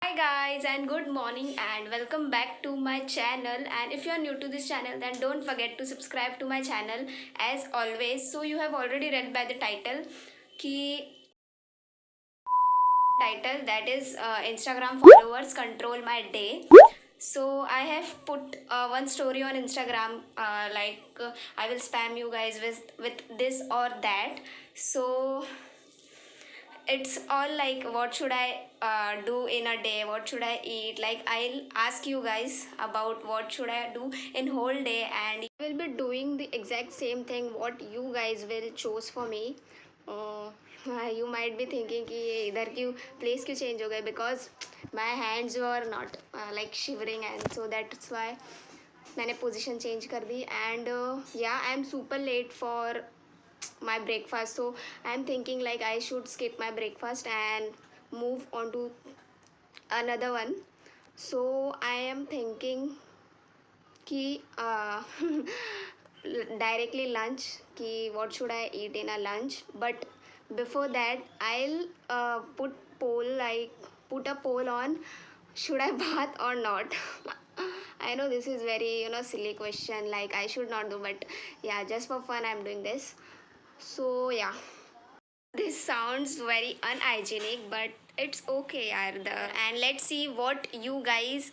Hi guys and good morning and welcome back to my channel, and if you are new to this channel then don't forget to subscribe to my channel as always. So you have already read by the title that is Instagram followers control my day. So I have put one story on Instagram, I will spam you guys with this or that. So it's all like what should I do in a day, what should I eat. Like I'll ask you guys about what should I do in whole day, and I will be doing the exact same thing what you guys will choose for me. uh, you might be thinking कि ये इधर क्यों place क्यों change हो गए, because my hands were not like shivering, and so that's why मैंने position change कर दी. And yeah, I am super late for my breakfast, so I'm thinking like I should skip my breakfast and move on to another one. So I am thinking कि directly lunch, कि what should I eat in a lunch. But before that I'll put a poll on should I bath or not. I know this is very silly question, like I should not do, but yeah, just for fun I'm doing this. So yeah, this sounds very unhygienic, but it's okay, Arda. And let's see what you guys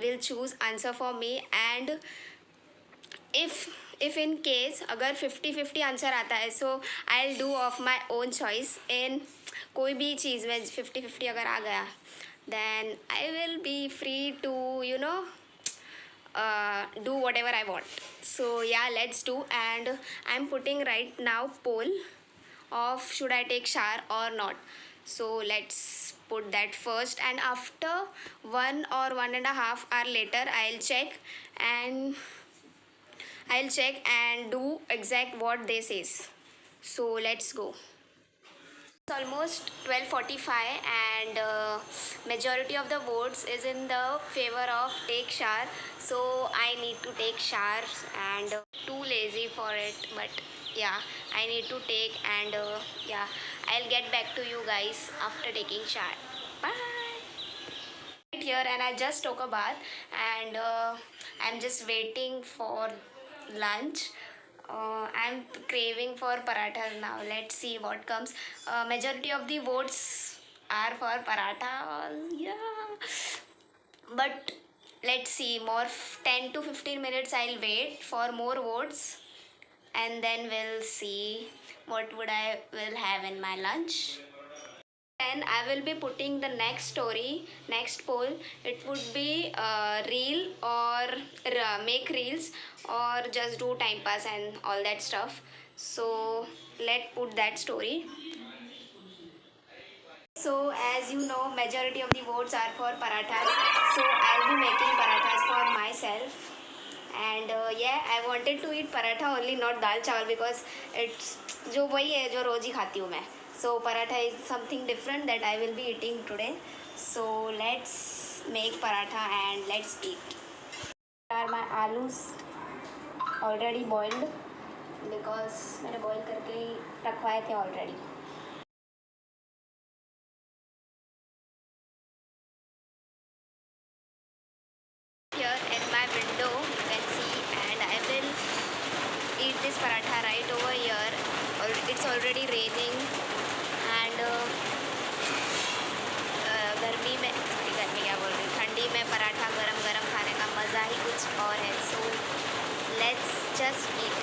will choose answer for me. And if in case अगर 50-50 answer आता है, so I'll do of my own choice in कोई भी चीज़ में 50-50 अगर आ गया, then I will be free to do whatever I want. So yeah, let's do. And I'm putting right now poll of should I take shower or not. So let's put that first, and after 1 or 1.5 hour later and I'll check and do exact what they says. So let's go. It's almost 12:45 and majority of the votes is in the favor of take shower. So I need to take showers, and too lazy for it, but yeah, I need to take. And yeah, I'll get back to you guys after taking shower. Bye. Right here, and I just took a bath, and I'm just waiting for lunch. I'm craving for parathas now. Let's see what comes. Majority of the votes are for paratha. Yeah, but let's see. 10 to 15 minutes. I'll wait for more votes, and then we'll see what would I will have in my lunch. And I will be putting the next poll. It would be reel or make reels, or just do time pass and all that stuff. So let's put that story. So as you know, majority of the votes are for parathas. So I'll be making parathas for myself. And yeah, I wanted to eat paratha only, not dal chawal, because it's जो वही है जो रोज ही खाती हूँ मैं. So paratha is something different that I will be eating today. So let's make paratha and let's eat. Are my alus already boiled, because मैंने boil करके ही रखवाए थे already. Here in my window you can see, and I will eat this paratha right over here. It's already raining, and गर्मी क्या बोल रही, ठंडी में पराठा गरम गरम खाने का मज़ा ही कुछ और है. So let's just eat.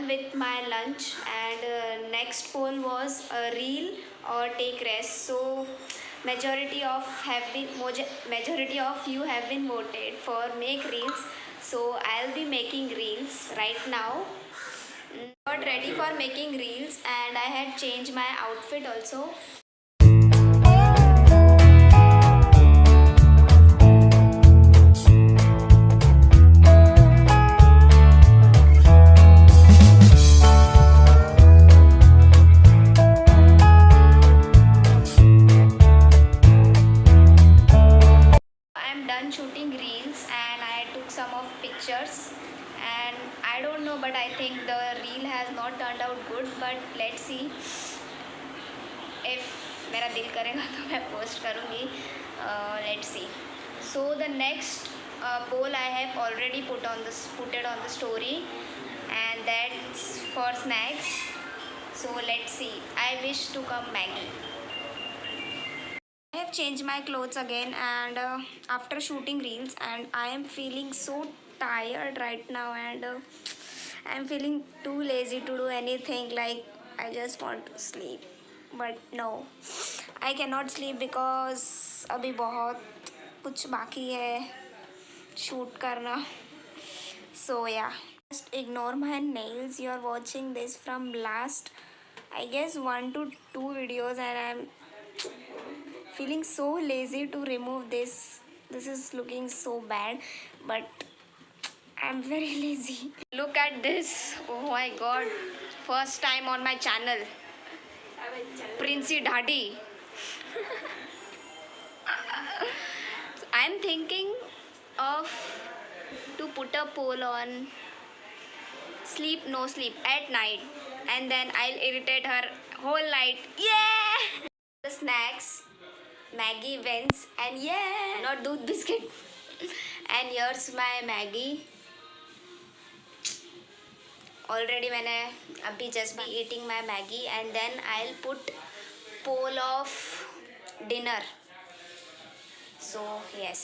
With my lunch, and next poll was reel or take rest. So majority of you have been voted for make reels, so I'll be making reels right now. Got ready for making reels and I had changed my outfit also. I'm done shooting reels and I took some of pictures, and I don't know, but I think the reel has not turned out good, but let's see. If मेरा दिल करेगा तो मैं post करूँगी. Let's see. So the next poll I have already put it on the story, and that's for snacks. So let's see. I wish to come Maggie. I have changed my clothes again, and after shooting reels, and I am feeling so tired right now, and I'm feeling too lazy to do anything. Like, I just want to sleep, but no, I cannot sleep because अभी बहुत कुछ बाकी है shoot करना. So yeah, just ignore my nails. You are watching this from last, I guess, 1 to 2 videos, and I'm feeling so lazy to remove this. This is looking so bad, but I'm very lazy. Look at this. Oh my god, first time on my channel, Princey Dhadi. I'm thinking of to put a poll on sleep no sleep at night, and then I'll irritate her whole night. Yeah. The snacks, Maggie wins, and yeah, not दूध biscuit. And here's my Maggie. Already मैंने अभी just be eating my Maggie, and then I'll put poll of dinner. So yes.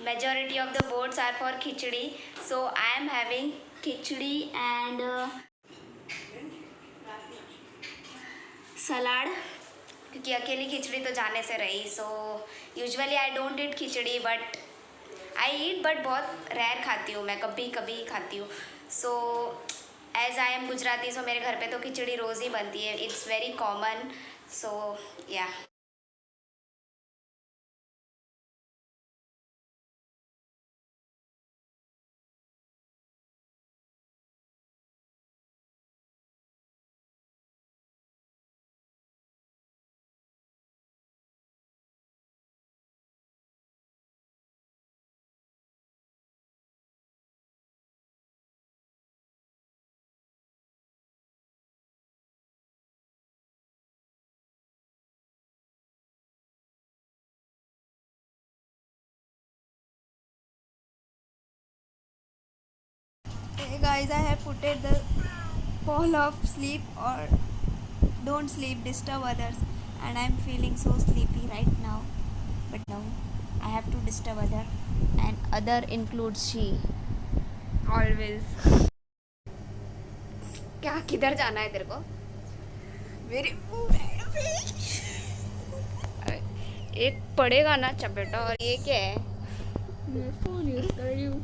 Majority of the votes are for khichdi, so I am having khichdi and salad, क्योंकि अकेली खिचड़ी तो जाने से रही. So usually I don't eat khichdi, but I eat, but बहुत rare खाती हूँ मैं, कभी कभी खाती हूँ. So as I am Gujarati, so मेरे घर पे तो खिचड़ी रोज़ ही बनती है. It's very common. So yeah. Hey guys, I have put it the poll of sleep or don't sleep, disturb others, and I'm feeling so sleepy right now. But no, I have to disturb other, and other includes she. Always. क्या किधर जाना है तेरे को? मेरी एक पड़ेगा ना चपेटा. और ये क्या है? मैं फोन यूज कर रही हूँ.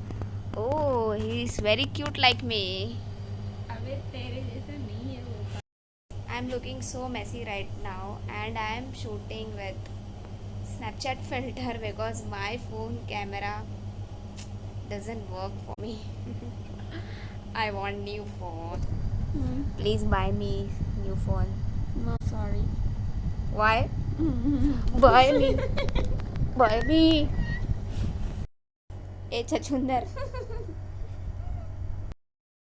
Oh, he is very cute like me. अबे तेरे जैसा नहीं है वो. I'm looking so messy right now, and I am shooting with Snapchat filter because my phone camera doesn't work for me. I want new phone. Please buy me new phone. No, sorry. Why? Buy me. Buy me. A छछुंदर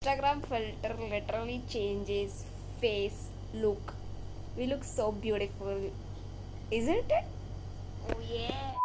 Instagram filter literally changes face look. We look so beautiful, isn't it? Oh yeah.